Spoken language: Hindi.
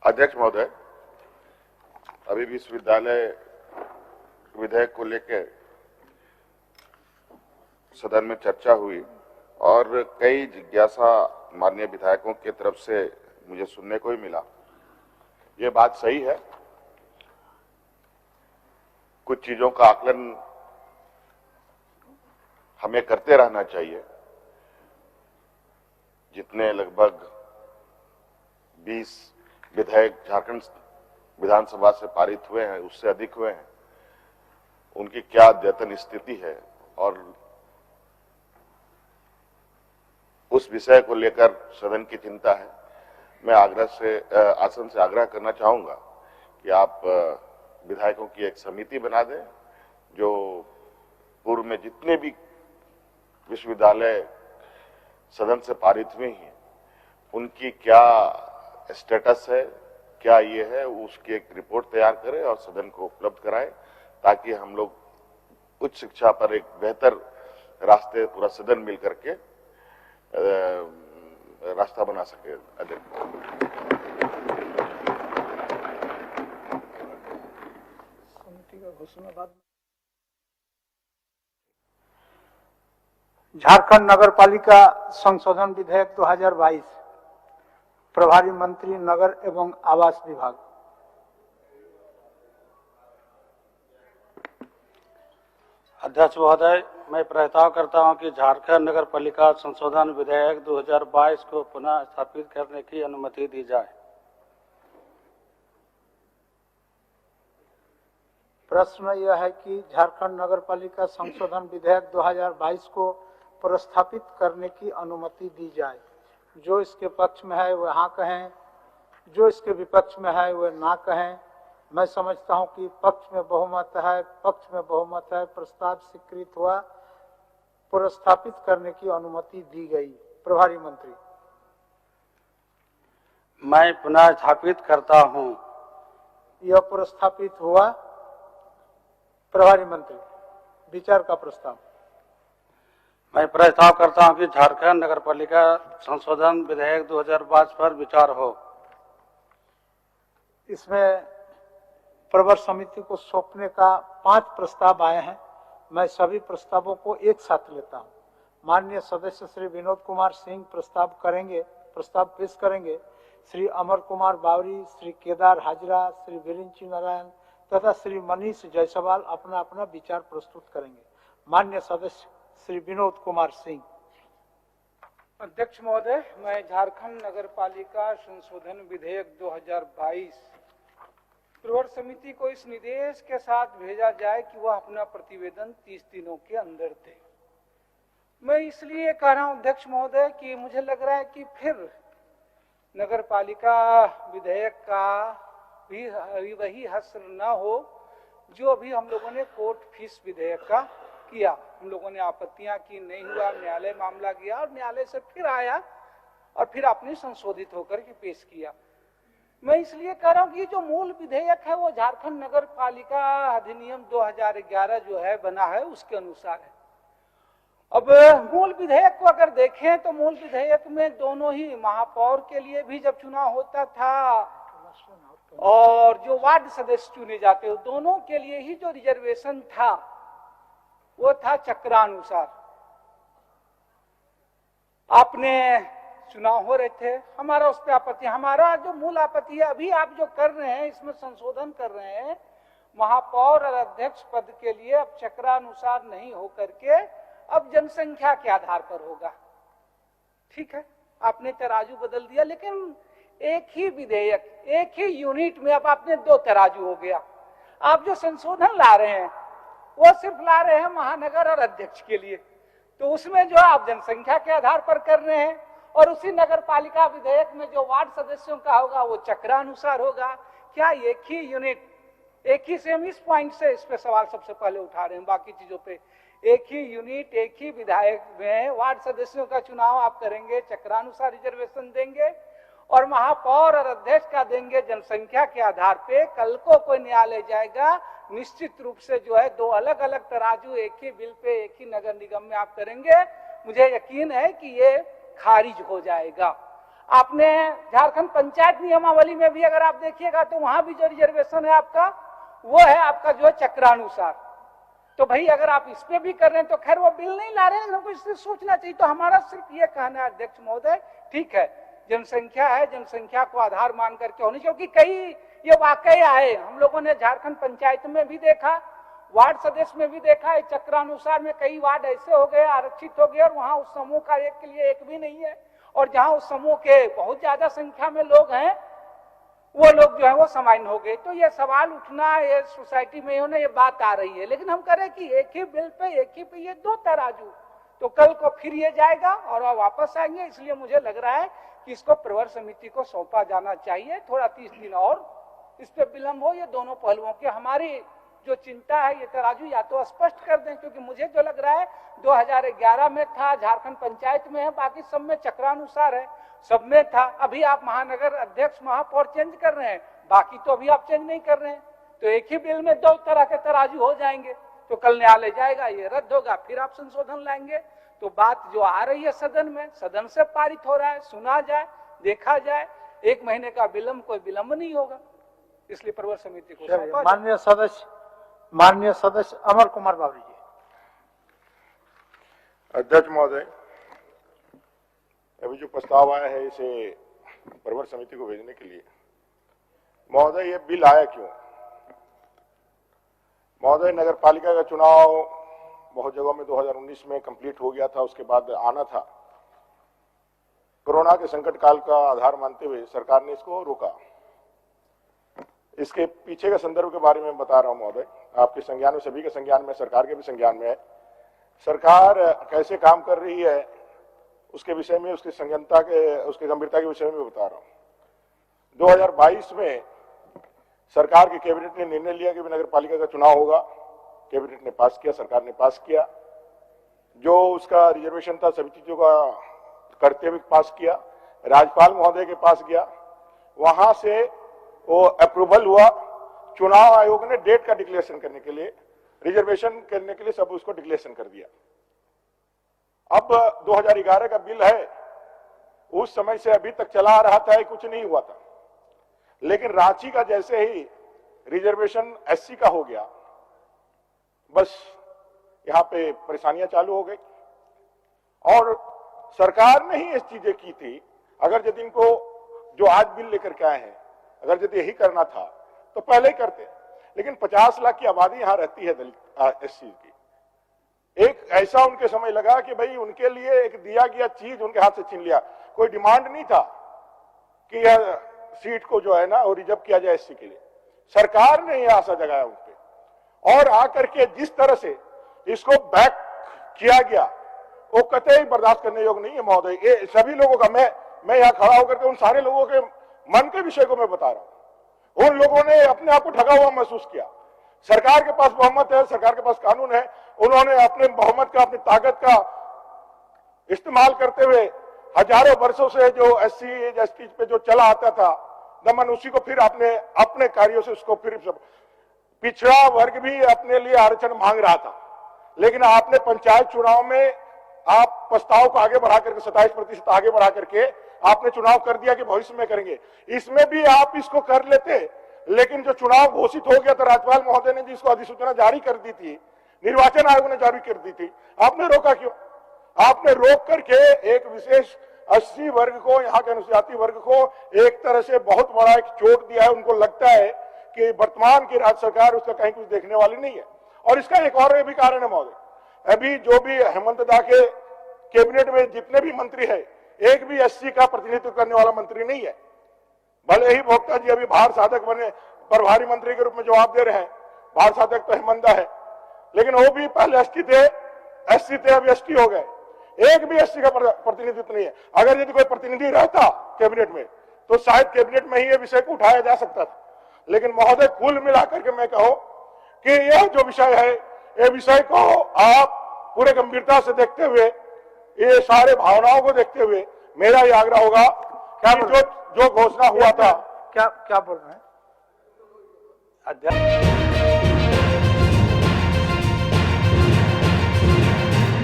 अध्यक्ष महोदय, अभी विश्वविद्यालय विधेयक को लेकर सदन में चर्चा हुई और कई जिज्ञासा माननीय विधायकों की तरफ से मुझे सुनने को ही मिला। ये बात सही है, कुछ चीजों का आकलन हमें करते रहना चाहिए। जितने लगभग 20 विधेयक झारखंड विधानसभा से पारित हुए हैं, उससे अधिक हुए हैं, उनकी क्या अद्यतन स्थिति है और उस विषय को लेकर सदन की चिंता है। मैं आसन से आग्रह करना चाहूंगा कि आप विधायकों की एक समिति बना दें जो पूर्व में जितने भी विश्वविद्यालय सदन से पारित हुए हैं उनकी क्या स्टेटस है, क्या ये है, उसकी एक रिपोर्ट तैयार करें और सदन को उपलब्ध कराएं ताकि हम लोग उच्च शिक्षा पर एक बेहतर रास्ते पूरा सदन मिल करके रास्ता बना सके। झारखंड नगर पालिका संशोधन विधेयक 2022, प्रभारी मंत्री नगर एवं आवास विभाग। अध्यक्ष महोदय, मैं प्रस्ताव करता हूं कि झारखंड नगर पालिका संशोधन विधेयक 2022 को पुनः स्थापित करने की अनुमति दी जाए। प्रश्न यह है कि झारखंड नगर पालिका संशोधन विधेयक 2022 को प्रस्थापित करने की अनुमति दी जाए। जो इसके पक्ष में है वह हाँ कहें, जो इसके विपक्ष में है वह ना कहें। मैं समझता हूं कि पक्ष में बहुमत है, प्रस्ताव स्वीकृत हुआ, प्रस्थापित करने की अनुमति दी गई। प्रभारी मंत्री। मैं पुनः स्थापित करता हूं। यह प्रस्थापित हुआ। प्रभारी मंत्री, विचार का प्रस्ताव। मैं प्रस्ताव करता हूं कि झारखंड नगर पालिका संशोधन विधेयक 2022 पर विचार हो। इसमें प्रवर समिति को सौंपने का 5 प्रस्ताव आए हैं। मैं सभी प्रस्तावों को एक साथ लेता हूं। माननीय सदस्य श्री विनोद कुमार सिंह प्रस्ताव पेश करेंगे। श्री अमर कुमार बावरी, श्री केदार हाजरा, श्री वीरेंद्र नारायण तथा श्री मनीष जायसवाल अपना अपना विचार प्रस्तुत करेंगे। माननीय सदस्य श्री विनोद कुमार सिंह। अध्यक्ष महोदय, मैं झारखंड नगर पालिका संशोधन विधेयक 2022 प्रवर समिति को इस निर्देश के साथ भेजा जाए कि वह अपना प्रतिवेदन 30 दिनों के अंदर दे। मैं इसलिए कह रहा हूं अध्यक्ष महोदय कि मुझे लग रहा है कि फिर नगर पालिका विधेयक का भी वही हश्र न हो जो अभी हम लोगों ने कोर्ट फीस विधेयक का किया। हम लोगों ने आपत्तियां की, नहीं हुआ, न्यायालय मामला गया और न्यायालय से फिर आया और फिर आपने संशोधित होकर के पेश किया। मैं इसलिए कह रहा हूं कि जो मूल विधेयक है वो झारखंड नगर पालिका अधिनियम 2011 जो है बना है उसके अनुसार है। अब मूल विधेयक को अगर देखें तो मूल विधेयक में दोनों ही महापौर के लिए भी जब चुनाव होता था और जो वार्ड सदस्य चुने जाते हो दोनों के लिए ही जो रिजर्वेशन था वो था चक्रानुसार। आपने चुनाव हो रहे थे, हमारा उस पर आपत्ति, हमारा जो मूल आपत्ति है अभी आप जो कर रहे हैं इसमें संशोधन कर रहे हैं, महापौर और अध्यक्ष पद के लिए अब चक्रानुसार नहीं हो करके अब जनसंख्या के आधार पर होगा। ठीक है, आपने तराजू बदल दिया, लेकिन एक ही विधेयक एक ही यूनिट में अब आपने 2 तराजू हो गया। आप जो संशोधन ला रहे हैं वो सिर्फ ला रहे हैं महानगर और अध्यक्ष के लिए, तो उसमें जो आप जनसंख्या के आधार पर कर रहे हैं और उसी नगर पालिका विधेयक में जो वार्ड सदस्यों का होगा वो चक्रानुसार होगा। क्या एक ही यूनिट, एक ही सेम, इस पॉइंट से इस पे सवाल सबसे पहले उठा रहे हैं। बाकी चीजों पे एक ही यूनिट एक ही विधायक में वार्ड सदस्यों का चुनाव आप करेंगे, चक्रानुसार रिजर्वेशन देंगे और महापौर और अध्यक्ष का देंगे जनसंख्या के आधार पे। कल को कोई न्यायालय जाएगा, निश्चित रूप से जो है 2 अलग अलग तराजू एक ही बिल पे एक ही नगर निगम में आप करेंगे, मुझे यकीन है कि ये खारिज हो जाएगा। आपने झारखंड पंचायत नियमावली में भी अगर आप देखिएगा तो वहां भी जो रिजर्वेशन है आपका, वो है आपका जो है चक्रानुसार। तो भाई अगर आप इस पे भी कर रहे हैं तो खैर वो बिल नहीं ला रहे हैं, हमको इससे सोचना चाहिए। तो हमारा सिर्फ ये कहना है अध्यक्ष महोदय, ठीक है जनसंख्या है, जनसंख्या को आधार मान करके होनी, क्योंकि कई ये वाकई आए, हम लोगों ने झारखंड पंचायत में भी देखा, वार्ड सदस्य में भी देखा है, चक्रानुसार में कई वार्ड ऐसे हो गए, आरक्षित हो गए और वहां उस समूह का एक के लिए एक भी नहीं है, और जहां उस समूह के बहुत ज्यादा संख्या में लोग हैं वो लोग जो है वो समाइन हो गए। तो ये सवाल उठना, ये सोसाइटी में होना, ये बात आ रही है। लेकिन हम करें कि एक ही बिल पे, एक ही पे ये दो तराजू, तो कल को फिर ये जाएगा और वापस आएंगे। इसलिए मुझे लग रहा है कि इसको प्रवर समिति को सौंपा जाना चाहिए, थोड़ा 30 दिन और इस पे विलंब हो। ये दोनों पहलुओं की हमारी जो चिंता है, ये तराजू या तो स्पष्ट कर दें, क्योंकि मुझे जो लग रहा है 2011 में था, झारखंड पंचायत में है, बाकी सब में चक्रानुसार है, सब में था। अभी आप महानगर अध्यक्ष, महापौर चेंज कर रहे हैं, बाकी तो अभी आप चेंज नहीं कर रहे हैं। तो एक ही बिल में दो तरह के तराजू हो जाएंगे, तो कल न्यायालय जाएगा, ये रद्द होगा, फिर आप संशोधन लाएंगे। तो बात जो आ रही है सदन में, सदन से पारित हो रहा है, सुना जाए, देखा जाए, 1 महीने का विलंब कोई विलंब नहीं होगा। इसलिए प्रवर समिति को माननीय सदस्य अमर कुमार बाबरी जी। अध्यक्ष महोदय, अभी जो प्रस्ताव आया है इसे प्रवर समिति को भेजने के लिए, महोदय ये बिल आया क्यों? महोदय नगर पालिका का चुनाव बहुत जगहों में 2019 में कंप्लीट हो गया था, उसके बाद आना था। कोरोना के संकट काल का आधार मानते हुए सरकार ने इसको रोका। इसके पीछे का संदर्भ के बारे में बता रहा हूं महोदय, आपके संज्ञान में, सभी के संज्ञान में, सरकार के भी संज्ञान में है। सरकार कैसे काम कर रही है उसके विषय में, उसकी संज्ञानता के, उसकी गंभीरता के विषय में बता रहा हूं। 2022 में सरकार की कैबिनेट ने निर्णय लिया कि नगर पालिका का चुनाव होगा। कैबिनेट ने पास किया, सरकार ने पास किया। जो उसका रिजर्वेशन था सभी चीजों का करते हुए पास किया, राज्यपाल महोदय के पास गया, वहां से वो अप्रूवल हुआ। चुनाव आयोग ने डेट का डिक्लेरेशन करने के लिए, रिजर्वेशन करने के लिए सब उसको डिक्लेरेशन कर दिया। अब 2011 का बिल है, उस समय से अभी तक चला आ रहा था, कुछ नहीं हुआ था। लेकिन रांची का जैसे ही रिजर्वेशन एससी का हो गया, बस यहां पे परेशानियां चालू हो गई। और सरकार ने ही इस चीजें की थी। अगर यदि इनको जो आज बिल लेकर के आए हैं, अगर यदि यही करना था तो पहले ही करते। लेकिन 50 लाख की आबादी यहां रहती है दलित एससी की। एक ऐसा उनके समय लगा कि भाई उनके लिए एक दिया गया चीज उनके हाथ से छीन लिया। कोई डिमांड नहीं था कि यह सीट को जो है ना वो रिजर्व किया जाए एससी के लिए। सरकार ने यह आशा जगाया उन पे, और आकर के जिस तरह से इसको बैक किया गया वो कतई बर्दाश्त करने योग्य नहीं है महोदय। ये सभी लोगों का, मैं यहाँ खड़ा होकर के उन सारे लोगों के मन के विषय को मैं बता रहा हूं। उन लोगों ने अपने आप को ठगा हुआ महसूस किया। सरकार के पास बहुमत है, सरकार के पास कानून है, उन्होंने अपने बहुमत का, अपनी ताकत का इस्तेमाल करते हुए हजारों वर्षों से जो एससी एसटी पे जो चला आता था दमन, उसी को फिर अपने कार्यों से उसको फिर पिछड़ा वर्ग भी अपने लिए आरक्षण मांग रहा था। लेकिन आपने पंचायत चुनाव में आप प्रस्ताव को आगे बढ़ा करके 27% आगे बढ़ा करके आपने चुनाव कर दिया कि भविष्य में करेंगे। इसमें भी आप इसको कर लेते, लेकिन जो चुनाव घोषित हो गया था, राज्यपाल महोदय ने जिसको अधिसूचना जारी कर दी थी, निर्वाचन आयोग ने जारी कर दी थी, आपने रोका क्यों? आपने रोक करके एक विशेष 80 वर्ग को, यहाँ के अनुसूचित वर्ग को एक तरह से बहुत बड़ा एक चोट दिया है। उनको लगता है कि वर्तमान की राज्य सरकार उसका कहीं कुछ देखने वाली नहीं है। और इसका एक और भी कारण है महोदय, अभी जो भी हेमंत दा के कैबिनेट में जितने भी मंत्री है, एक भी एससी का प्रतिनिधित्व करने वाला मंत्री नहीं है। भले ही भोक्ता जी अभी भार साधक बने, प्रभारी मंत्री के रूप में जवाब दे रहे हैं, भार साधक तो हेमंत दा है, लेकिन वो भी पहले एसटी थे, एससी थे, अभी एसटी हो गए। एक भी एससी का प्रतिनिधित्व नहीं है। अगर यदि कोई प्रतिनिधि रहता कैबिनेट में तो शायद कैबिनेट में ही ये विषय को उठाया जा सकता था। लेकिन महोदय, कुल मिलाकर के मैं कहूं कि यह जो विषय है, ये विषय को आप पूरे गंभीरता से देखते हुए, ये सारे भावनाओं को देखते हुए मेरा ये आग्रह होगा कि जो घोषणा हुआ था, क्या बोल रहे हैं अध्यक्ष